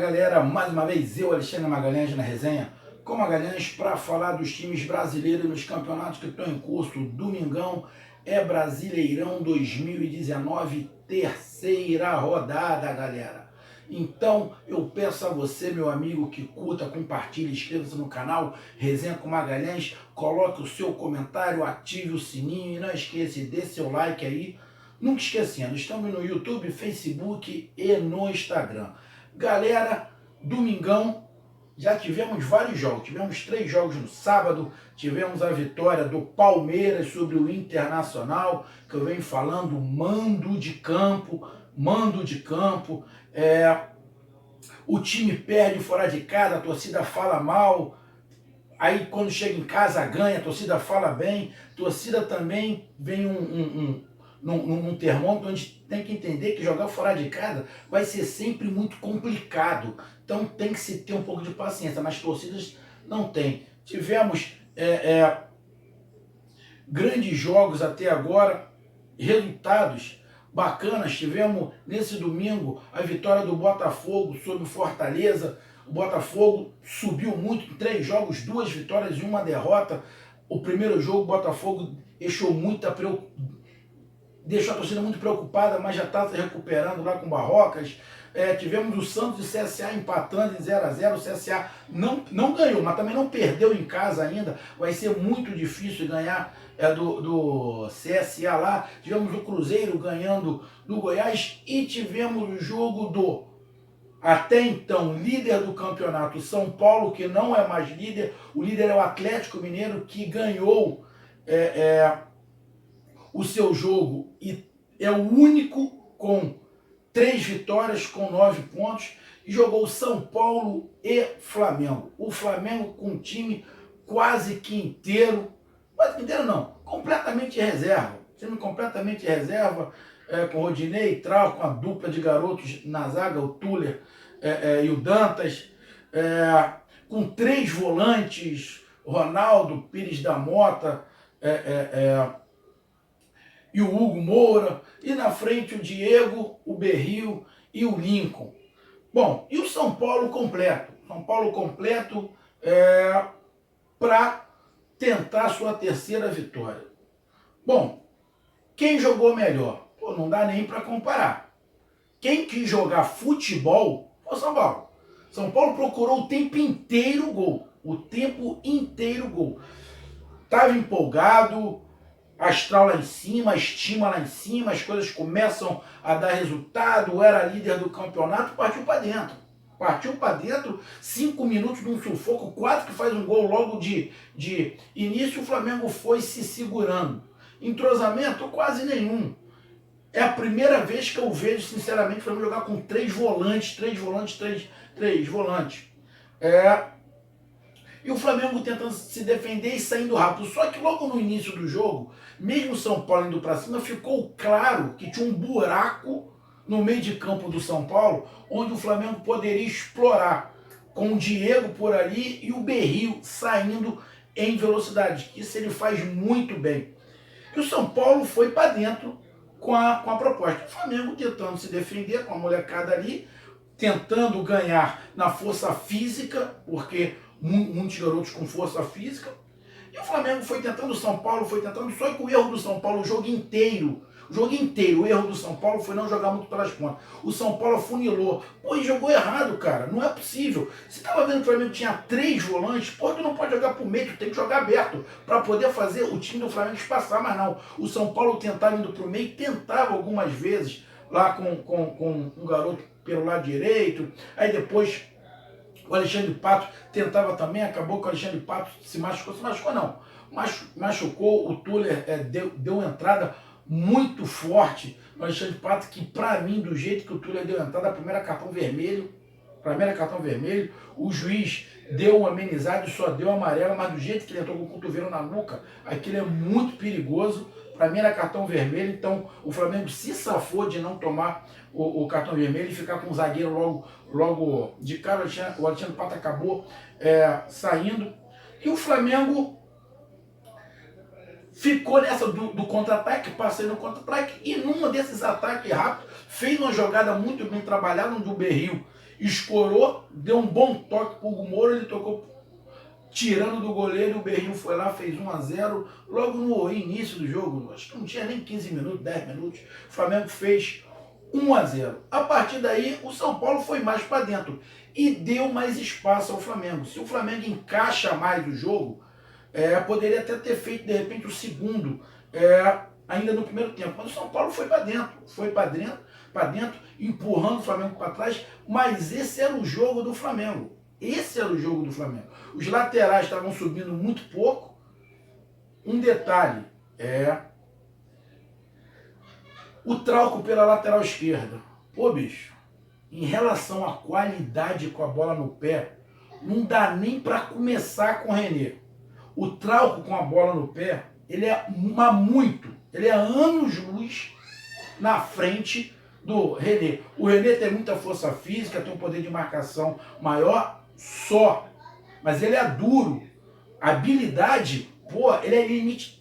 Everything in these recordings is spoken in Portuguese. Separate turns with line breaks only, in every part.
galera, mais uma vez eu, Alexandre Magalhães, na resenha com Magalhães para falar dos times brasileiros nos campeonatos que estão em curso. Domingão é Brasileirão 2019, terceira rodada, galera. Então eu peço a você, meu amigo, que curta, compartilhe, inscreva-se no canal Resenha com Magalhães, coloque o seu comentário, ative o sininho e não esqueça de dar seu like aí. Nunca esquecendo, estamos no YouTube, Facebook e no Instagram. Galera, domingão, já tivemos vários jogos. Tivemos 3 jogos no sábado. Tivemos a vitória do Palmeiras sobre o Internacional, que eu venho falando, mando de campo. O time perde fora de casa, a torcida fala mal. Aí quando chega em casa ganha, a torcida fala bem. A torcida também vem num termômetro onde tem que entender que jogar fora de casa vai ser sempre muito complicado. Então tem que se ter um pouco de paciência, mas torcidas não tem. Tivemos grandes jogos até agora, resultados bacanas. Tivemos nesse domingo a vitória do Botafogo sobre o Fortaleza. O Botafogo subiu muito em 3 jogos, 2 vitórias e 1 derrota. O primeiro jogo o Botafogo deixou a torcida muito preocupada, mas já está se recuperando lá com Barrocas. Tivemos o Santos e CSA empatando em 0-0. O CSA não ganhou, mas também não perdeu em casa ainda. Vai ser muito difícil ganhar do CSA lá. Tivemos o Cruzeiro ganhando do Goiás e tivemos o jogo do, até então, líder do campeonato, São Paulo, que não é mais líder. O líder é o Atlético Mineiro, que ganhou o seu jogo e é o único com 3 vitórias, com 9 pontos, e jogou São Paulo e Flamengo. O Flamengo com um time quase que inteiro não, completamente reserva. Time completamente reserva, com o Rodinei e Trau, com a dupla de garotos na zaga, o Tuller e o Dantas, com 3 volantes, Ronaldo, Pires da Mota, e o Hugo Moura, e na frente o Diego, o Berril e o Lincoln. Bom, e o São Paulo completo? São Paulo completo para tentar sua terceira vitória. Bom, quem jogou melhor? Pô, não dá nem para comparar. Quem quis jogar futebol foi o São Paulo. São Paulo procurou o tempo inteiro gol. O tempo inteiro gol. Estava empolgado, astral lá em cima, estima lá em cima, as coisas começam a dar resultado, era líder do campeonato, partiu para dentro. Partiu para dentro, 5 minutos de um sufoco, quase que faz um gol logo de início. O Flamengo foi se segurando. Entrosamento quase nenhum. É a primeira vez que eu vejo, sinceramente, o Flamengo jogar com 3 volantes. E o Flamengo tentando se defender e saindo rápido. Só que logo no início do jogo, mesmo o São Paulo indo para cima, ficou claro que tinha um buraco no meio de campo do São Paulo, onde o Flamengo poderia explorar, com o Diego por ali e o Berril saindo em velocidade. Isso ele faz muito bem. E o São Paulo foi para dentro com a proposta. O Flamengo tentando se defender com a molecada ali, tentando ganhar na força física, porque muitos garotos com força física. E o Flamengo foi tentando, o São Paulo foi tentando, só que o erro do São Paulo o jogo inteiro, o erro do São Paulo foi não jogar muito pelas pontas. O São Paulo afunilou. Pô, e jogou errado, cara. Não é possível. Você estava vendo que o Flamengo tinha 3 volantes, pô, tu não pode jogar por meio, tu tem que jogar aberto para poder fazer o time do Flamengo espaçar, mas não. O São Paulo tentava indo pro meio, tentava algumas vezes lá com um garoto pelo lado direito, aí depois o Alexandre Pato tentava também, acabou que o Alexandre Pato se machucou não, machucou, o Tuller deu entrada muito forte no Alexandre Pato, que pra mim, do jeito que o Tuller deu entrada, primeiro cartão vermelho, o juiz deu uma amenizada e só deu amarelo, mas do jeito que ele entrou com o cotovelo na nuca, aquilo é muito perigoso. Para mim era cartão vermelho, então o Flamengo se safou de não tomar o cartão vermelho e ficar com o zagueiro logo de cara. O Alexandre Pato acabou saindo. E o Flamengo ficou nessa do contra-ataque, passei no contra-ataque, e num desses ataques rápidos, fez uma jogada muito bem trabalhada, onde o Berril escorou, deu um bom toque pro Hugo Moura, ele tocou tirando do goleiro, o Berrinho foi lá, fez 1-0, logo no início do jogo, acho que não tinha nem 15 minutos, 10 minutos, o Flamengo fez 1-0. A partir daí, o São Paulo foi mais para dentro e deu mais espaço ao Flamengo. Se o Flamengo encaixa mais o jogo, poderia até ter feito, de repente, o segundo, ainda no primeiro tempo. Mas o São Paulo foi para dentro, empurrando o Flamengo para trás, mas esse era o jogo do Flamengo. Esse era o jogo do Flamengo. Os laterais estavam subindo muito pouco. Um detalhe, o Trauco pela lateral esquerda. Pô, bicho, em relação à qualidade com a bola no pé, não dá nem para começar com o René. O Trauco com a bola no pé, ele é anos-luz na frente do René. O René tem muita força física, tem um poder de marcação maior, mas ele é duro. A habilidade, ele é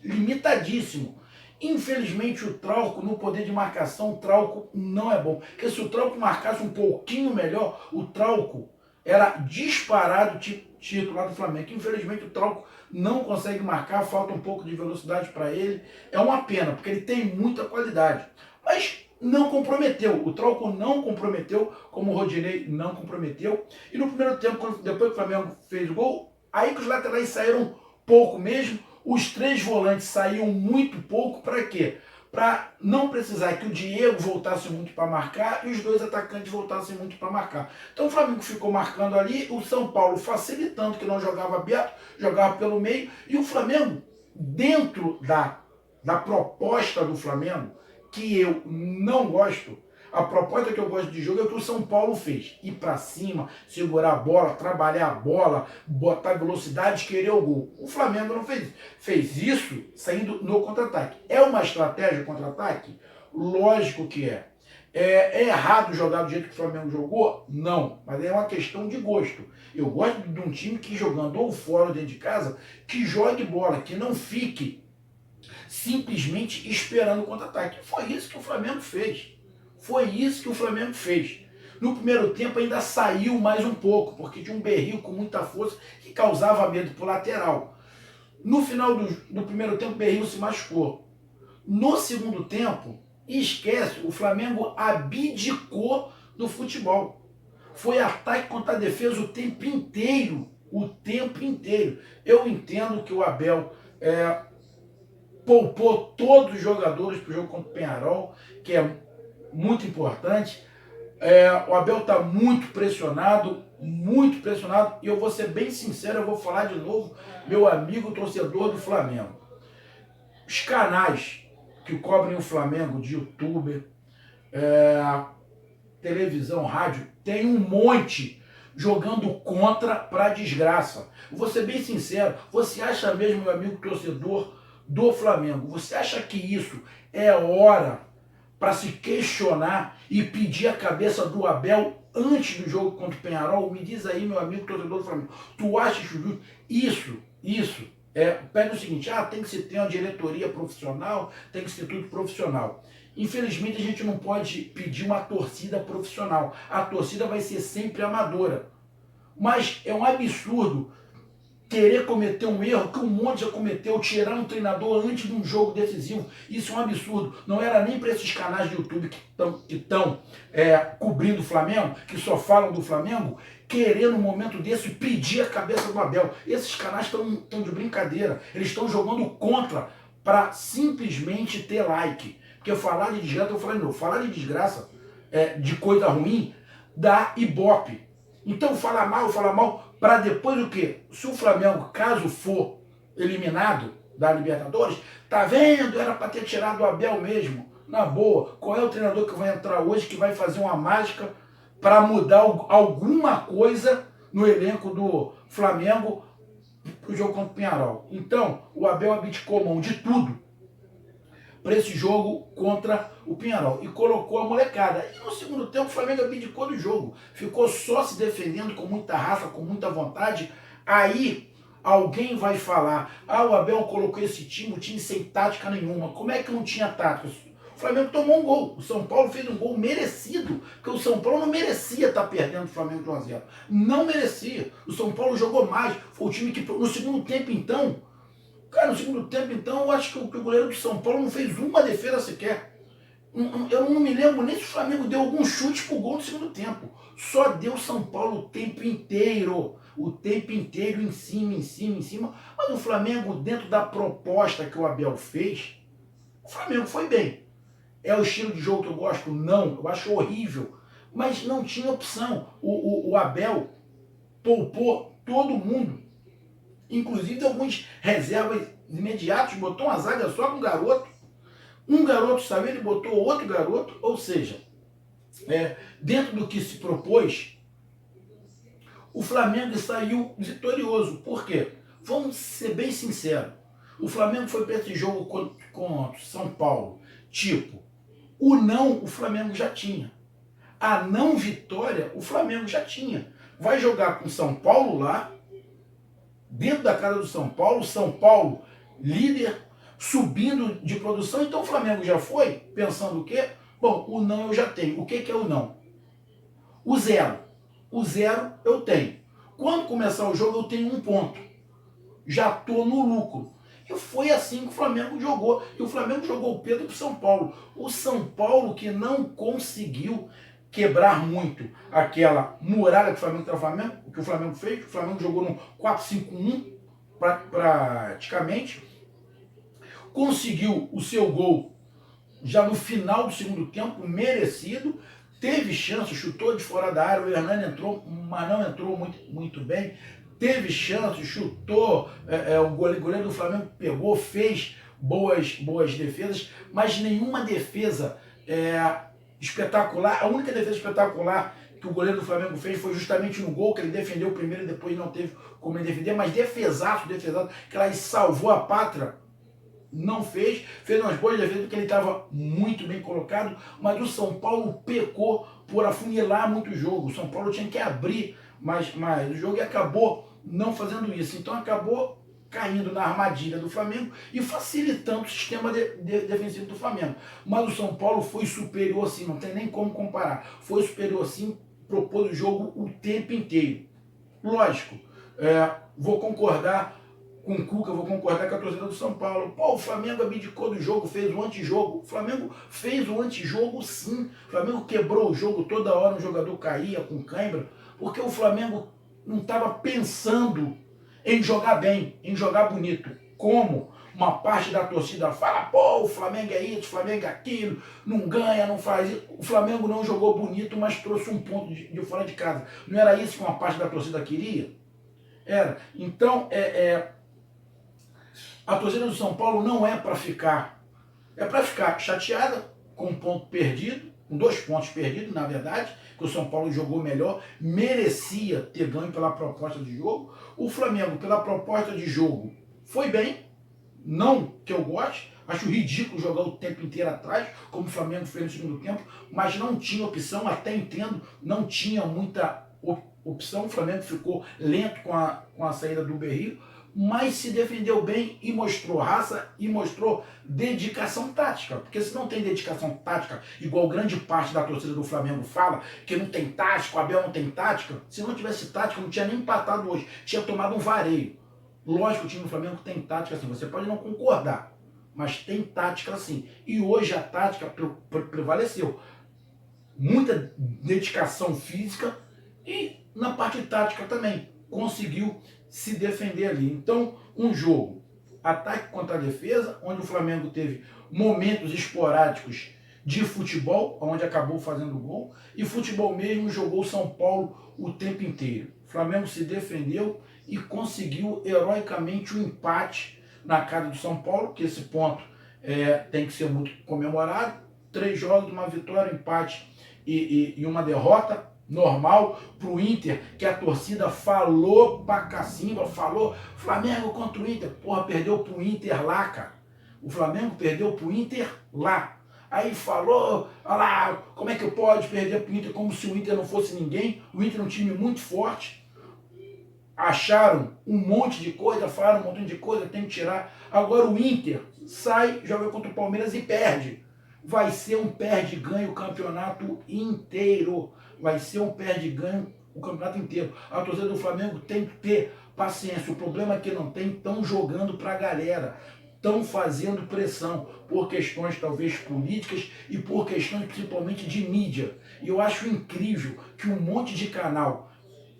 limitadíssimo. Infelizmente o Trauco, no poder de marcação, o Trauco não é bom. Porque se o Trauco marcasse um pouquinho melhor, o Trauco era disparado titular do Flamengo. Infelizmente o Trauco não consegue marcar, falta um pouco de velocidade para ele. É uma pena, porque ele tem muita qualidade. Mas não comprometeu. O Trauco não comprometeu, como o Rodinei não comprometeu. E no primeiro tempo, depois que o Flamengo fez o gol, aí que os laterais saíram pouco mesmo. Os três volantes saíam muito pouco. Para quê? Para não precisar que o Diego voltasse muito para marcar e os dois atacantes voltassem muito para marcar. Então o Flamengo ficou marcando ali, o São Paulo facilitando, que não jogava aberto, jogava pelo meio, e o Flamengo, dentro da proposta do Flamengo, que eu não gosto, a proposta que eu gosto de jogo é o que o São Paulo fez. Ir para cima, segurar a bola, trabalhar a bola, botar velocidade, querer o gol. O Flamengo não fez isso. Fez isso saindo no contra-ataque. É uma estratégia contra-ataque? Lógico que é. É errado jogar do jeito que o Flamengo jogou? Não, mas é uma questão de gosto. Eu gosto de um time que jogando ou fora ou dentro de casa, que jogue bola, que não fique simplesmente esperando o contra-ataque. Foi isso que o Flamengo fez. Foi isso que o Flamengo fez. No primeiro tempo ainda saiu mais um pouco, porque tinha um Berril com muita força que causava medo pro lateral. No final do primeiro tempo, o Berril se machucou. No segundo tempo, esquece, o Flamengo abdicou do futebol. Foi ataque contra a defesa o tempo inteiro. O tempo inteiro. Eu entendo que o Abel poupou todos os jogadores para o jogo contra o Peñarol, que é muito importante. O Abel está muito pressionado, e eu vou ser bem sincero, eu vou falar de novo, meu amigo torcedor do Flamengo. Os canais que cobrem o Flamengo, de youtuber, televisão, rádio, tem um monte jogando contra para desgraça. Vou ser bem sincero, você acha mesmo, meu amigo torcedor do Flamengo, você acha que isso é hora para se questionar e pedir a cabeça do Abel antes do jogo contra o Peñarol? Me diz aí, meu amigo torcedor do Flamengo, tu acha isso? Pede o seguinte, tem que se ter uma diretoria profissional, tem que ser tudo profissional. Infelizmente a gente não pode pedir uma torcida profissional. A torcida vai ser sempre amadora. Mas é um absurdo querer cometer um erro que um monte já cometeu, tirar um treinador antes de um jogo decisivo. Isso é um absurdo. Não era nem para esses canais de YouTube que estão cobrindo o Flamengo, que só falam do Flamengo, querer no momento desse pedir a cabeça do Abel. Esses canais estão de brincadeira. Eles estão jogando contra para simplesmente ter like. Porque falar de desgraça, eu falei, não, falar de desgraça, de coisa ruim, dá ibope. Então falar mal, para depois o quê? Se o Flamengo, caso for eliminado da Libertadores, tá vendo? Era para ter tirado o Abel mesmo. Na boa, qual é o treinador que vai entrar hoje que vai fazer uma mágica para mudar alguma coisa no elenco do Flamengo pro jogo contra o Peñarol? Então, o Abel abdicou mão de tudo para esse jogo contra o Peñarol e colocou a molecada. E no segundo tempo o Flamengo abdicou do jogo, ficou só se defendendo com muita raça, com muita vontade. Aí alguém vai falar, o Abel colocou esse time, o time sem tática nenhuma. Como é que não tinha tática? O Flamengo tomou um gol. O São Paulo fez um gol merecido, porque o São Paulo não merecia estar perdendo o Flamengo de 1 a 0. Não merecia. O São Paulo jogou mais. Foi o time que, no segundo tempo, então, cara, no segundo tempo, então, eu acho que o goleiro do São Paulo não fez uma defesa sequer. Eu não me lembro nem se o Flamengo deu algum chute pro gol no segundo tempo. Só deu São Paulo o tempo inteiro. O tempo inteiro, em cima, em cima, em cima. Mas o Flamengo, dentro da proposta que o Abel fez, o Flamengo foi bem. É o estilo de jogo que eu gosto? Não. Eu acho horrível. Mas não tinha opção. O Abel poupou todo mundo. Inclusive alguns reservas imediatos. Botou uma zaga só com um garoto. Um garoto saiu, ele botou outro garoto. Ou seja, dentro do que se propôs, o Flamengo saiu vitorioso. Por quê? Vamos ser bem sinceros. O Flamengo foi para esse jogo contra São Paulo. Tipo, o não, o Flamengo já tinha. A não vitória, o Flamengo já tinha. Vai jogar com São Paulo lá, dentro da casa do São Paulo líder, subindo de produção. Então o Flamengo já foi pensando o quê? Bom, o não eu já tenho. O que é o não? O zero. O zero eu tenho. Quando começar o jogo eu tenho 1 ponto. Já estou no lucro. E foi assim que o Flamengo jogou. E o Flamengo jogou o Pedro para o São Paulo. O São Paulo que não conseguiu quebrar muito aquela muralha que o Flamengo fez. O Flamengo jogou no 4-5-1 praticamente. Conseguiu o seu gol já no final do segundo tempo, merecido. Teve chance, chutou de fora da área. O Hernani entrou, mas não entrou muito bem. Teve chance, chutou, o goleiro do Flamengo pegou, fez boas defesas, mas nenhuma defesa espetacular. A única defesa espetacular que o goleiro do Flamengo fez foi justamente no gol, que ele defendeu primeiro e depois não teve como ele defender, mas defesaço, que ela salvou a pátria, não fez umas boas defesas porque ele estava muito bem colocado, mas o São Paulo pecou por afunilar muito o jogo. O São Paulo tinha que abrir mais o jogo e acabou não fazendo isso. Então acabou caindo na armadilha do Flamengo e facilitando o sistema defensivo do Flamengo. Mas o São Paulo foi superior sim, não tem nem como comparar. Foi superior sim, propôs o jogo o tempo inteiro. Lógico, vou concordar com o Cuca, vou concordar com a torcida do São Paulo. Pô, o Flamengo abdicou do jogo, fez o antijogo. O Flamengo fez o antijogo sim. O Flamengo quebrou o jogo, toda hora um jogador caía com cãibra, porque o Flamengo não estava pensando em jogar bem, em jogar bonito. Como uma parte da torcida fala, pô, o Flamengo é isso, o Flamengo é aquilo, não ganha, não faz isso. O Flamengo não jogou bonito, mas trouxe um ponto de fora de casa. Não era isso que uma parte da torcida queria? Era. Então, a torcida do São Paulo não é para ficar. É para ficar chateada com um ponto perdido, com 2 pontos perdidos, na verdade, que o São Paulo jogou melhor, merecia ter ganho pela proposta de jogo. O Flamengo, pela proposta de jogo, foi bem, não que eu goste, acho ridículo jogar o tempo inteiro atrás, como o Flamengo fez no segundo tempo, mas não tinha opção, até entendo, não tinha muita opção. O Flamengo ficou lento com a saída do Berrio, mas se defendeu bem e mostrou raça e mostrou dedicação tática. Porque se não tem dedicação tática, igual grande parte da torcida do Flamengo fala, que não tem tática, o Abel não tem tática, se não tivesse tática, não tinha nem empatado hoje, tinha tomado um vareio. Lógico que o time do Flamengo tem tática assim, você pode não concordar, mas tem tática assim. E hoje a tática prevaleceu. Muita dedicação física e na parte tática também. Conseguiu se defender ali. Então, um jogo, ataque contra a defesa, onde o Flamengo teve momentos esporádicos de futebol, onde acabou fazendo gol, e futebol mesmo jogou São Paulo o tempo inteiro. O Flamengo se defendeu e conseguiu heroicamente um empate na casa do São Paulo, que esse ponto tem que ser muito comemorado. 3 jogos, uma vitória, um empate e uma derrota. Normal para o Inter, que a torcida falou pra cacimba, falou Flamengo contra o Inter. Porra, perdeu pro Inter lá, cara. O Flamengo perdeu pro Inter lá. Aí falou, olha lá, como é que pode perder pro Inter como se o Inter não fosse ninguém? O Inter é um time muito forte. Acharam um monte de coisa, falaram um monte de coisa, tem que tirar. Agora o Inter sai, joga contra o Palmeiras e perde. vai ser um perde-ganho o campeonato inteiro. Vai ser um perde-ganho o campeonato inteiro. A torcida do Flamengo tem que ter paciência. O problema é que não tem, estão jogando para a galera. Estão fazendo pressão por questões talvez políticas e por questões principalmente de mídia. E eu acho incrível que um monte de canal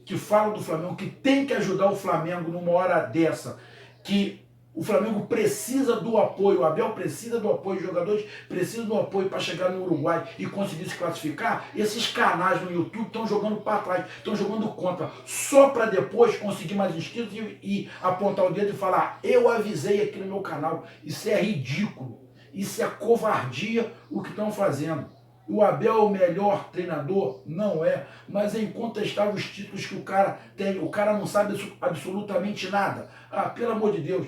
que fala do Flamengo, que tem que ajudar o Flamengo numa hora dessa, que o Flamengo precisa do apoio, o Abel precisa do apoio, os jogadores precisam do apoio para chegar no Uruguai e conseguir se classificar. Esses canais no YouTube estão jogando para trás, estão jogando contra, só para depois conseguir mais inscritos e apontar o dedo e falar: eu avisei aqui no meu canal. Isso é ridículo, isso é covardia o que estão fazendo. O Abel é o melhor treinador? Não é, mas é incontestável os títulos que o cara tem. O cara não sabe absolutamente nada. Ah, pelo amor de Deus.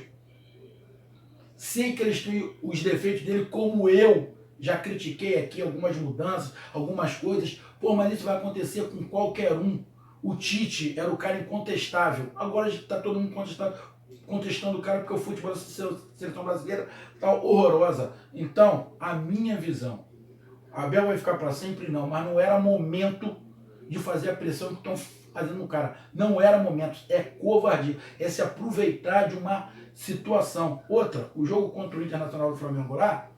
Sei que eles têm os defeitos dele, como eu já critiquei aqui algumas mudanças, algumas coisas. Pô, mas isso vai acontecer com qualquer um. O Tite era o cara incontestável. Agora está todo mundo contestando o cara porque o futebol da seleção brasileira está horrorosa. Então, a minha visão, Abel vai ficar para sempre? Não, mas não era momento de fazer a pressão que estão fazendo no cara. Não era momento, é covardia, é se aproveitar de uma situação. Outra, o jogo contra o Internacional do Flamengo lá,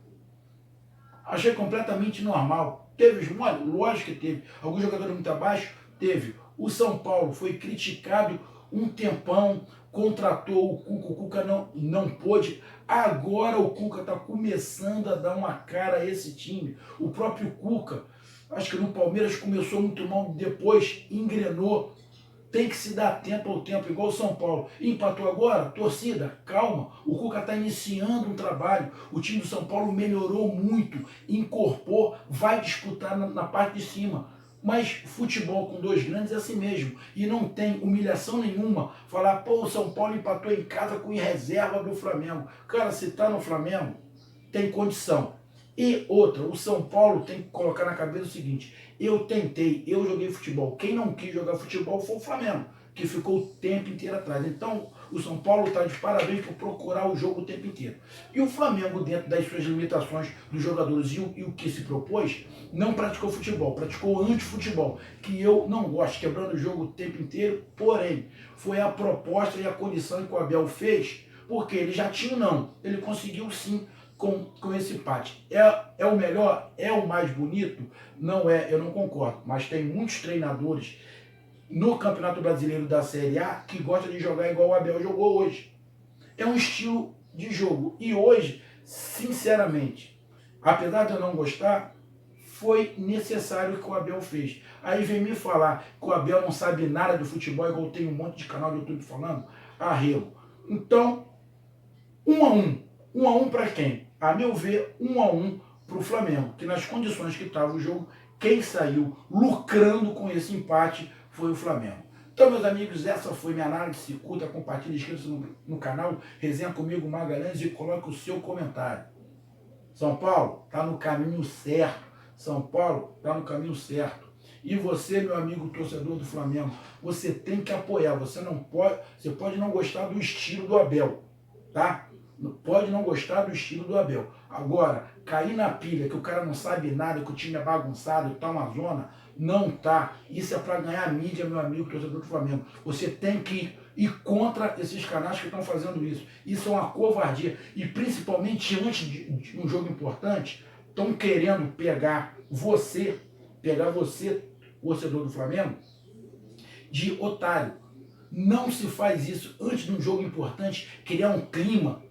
achei completamente normal. Teve, lógico que teve. Alguns jogadores muito abaixo, teve. O São Paulo foi criticado um tempão, contratou o Cuca não pôde. Agora o Cuca está começando a dar uma cara a esse time. O próprio Cuca, acho que no Palmeiras começou muito mal, depois engrenou. Tem que se dar tempo ao tempo, igual o São Paulo. Empatou agora? Torcida, calma. O Cuca está iniciando um trabalho. O time do São Paulo melhorou muito, incorporou, vai disputar na parte de cima. Mas futebol com dois grandes é assim mesmo. E não tem humilhação nenhuma falar: pô, o São Paulo empatou em casa com reserva do Flamengo. Cara, se tá no Flamengo, tem condição. E outra, o São Paulo tem que colocar na cabeça o seguinte: eu tentei, eu joguei futebol. Quem não quis jogar futebol foi o Flamengo, que ficou o tempo inteiro atrás. Então, o São Paulo está de parabéns por procurar o jogo o tempo inteiro. E o Flamengo, dentro das suas limitações dos jogadores e o que se propôs, não praticou futebol, praticou antifutebol, que eu não gosto, quebrando o jogo o tempo inteiro. Porém, foi a proposta e a condição que o Abel fez, porque ele já tinha não, ele conseguiu sim com esse empate. É o melhor? É o mais bonito? Não é, eu não concordo. Mas tem muitos treinadores no Campeonato Brasileiro da Série A que gostam de jogar igual o Abel jogou hoje. É um estilo de jogo. E hoje, sinceramente, apesar de eu não gostar, foi necessário o que o Abel fez. Aí vem me falar que o Abel não sabe nada do futebol, igual tem um monte de canal do YouTube falando, arrego. Então, 1-1. 1-1 para quem? A meu ver, 1-1 para o Flamengo, que nas condições que estava o jogo, quem saiu lucrando com esse empate foi o Flamengo. Então, meus amigos, essa foi minha análise. Se curta, compartilhe, inscreva-se no canal, resenha comigo, Magalhães, e coloque o seu comentário. São Paulo está no caminho certo. São Paulo está no caminho certo. E você, meu amigo torcedor do Flamengo, você tem que apoiar. Você pode não gostar do estilo do Abel, tá? Pode não gostar do estilo do Abel. Agora, cair na pilha que o cara não sabe nada, que o time é bagunçado, que tá uma zona, não tá. Isso é para ganhar mídia, meu amigo torcedor do Flamengo. Você tem que ir contra esses canais que estão fazendo isso. Isso é uma covardia. E principalmente antes de um jogo importante, estão querendo pegar você, torcedor do Flamengo, de otário. Não se faz isso antes de um jogo importante, criar um clima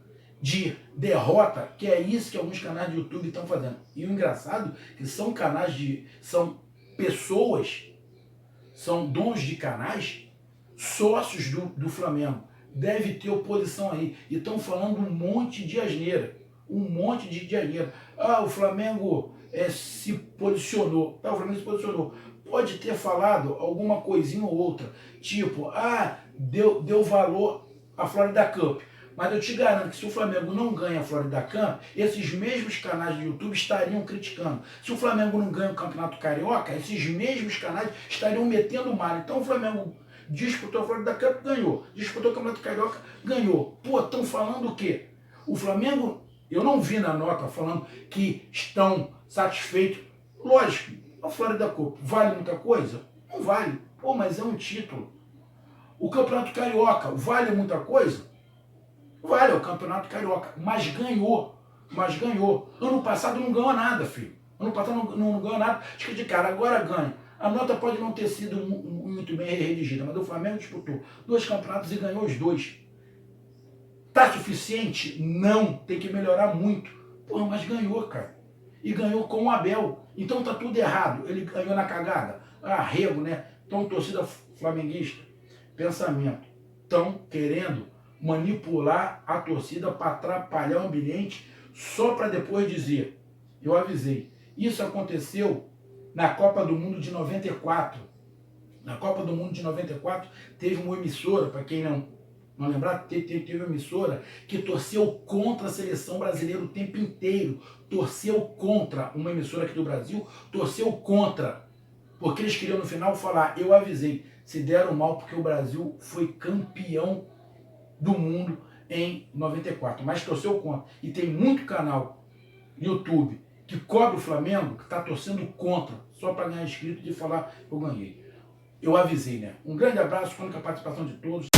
de derrota, que é isso que alguns canais de YouTube estão fazendo. E o engraçado é que são são pessoas, são donos de canais, sócios do Flamengo. Deve ter oposição aí. E estão falando um monte de asneira. Um monte de asneira. Ah, o Flamengo se posicionou. Tá, o Flamengo se posicionou. Pode ter falado alguma coisinha ou outra. Tipo, deu valor à Florida Cup. Mas eu te garanto que se o Flamengo não ganha a Florida Cup, esses mesmos canais de YouTube estariam criticando. Se o Flamengo não ganha o Campeonato Carioca, esses mesmos canais estariam metendo mal. Então o Flamengo disputou a Florida Cup, ganhou. Disputou o Campeonato Carioca, ganhou. Pô, estão falando o quê? O Flamengo Eu não vi na nota falando que estão satisfeitos. Lógico, a Florida Cup vale muita coisa? Não vale. Pô, mas é um título. O Campeonato Carioca vale muita coisa? Vale, é o Campeonato Carioca. Mas ganhou. Mas ganhou. Ano passado não ganhou nada, filho. Ano passado não ganhou nada. Acho de cara, agora ganha. A nota pode não ter sido muito bem redigida, mas o Flamengo disputou 2 campeonatos e ganhou os 2. Tá suficiente? Não. Tem que melhorar muito. Porra, mas ganhou, cara. E ganhou com o Abel. Então tá tudo errado. Ele ganhou na cagada. Arrego, né? Então, torcida flamenguista, pensamento. Estão querendo manipular a torcida para atrapalhar o ambiente só para depois dizer, eu avisei. Isso aconteceu na Copa do Mundo de 94. Na Copa do Mundo de 94 teve uma emissora, para quem não lembrar, teve uma emissora que torceu contra a seleção brasileira o tempo inteiro. Torceu contra, uma emissora aqui do Brasil, torceu contra. Porque eles queriam no final falar, eu avisei. Se deram mal porque o Brasil foi campeão do mundo em 94. Mas torceu contra. E tem muito canal YouTube que cobre o Flamengo, que está torcendo contra, só para ganhar inscrito e falar, eu ganhei. Eu avisei, né? Um grande abraço, com a participação de todos.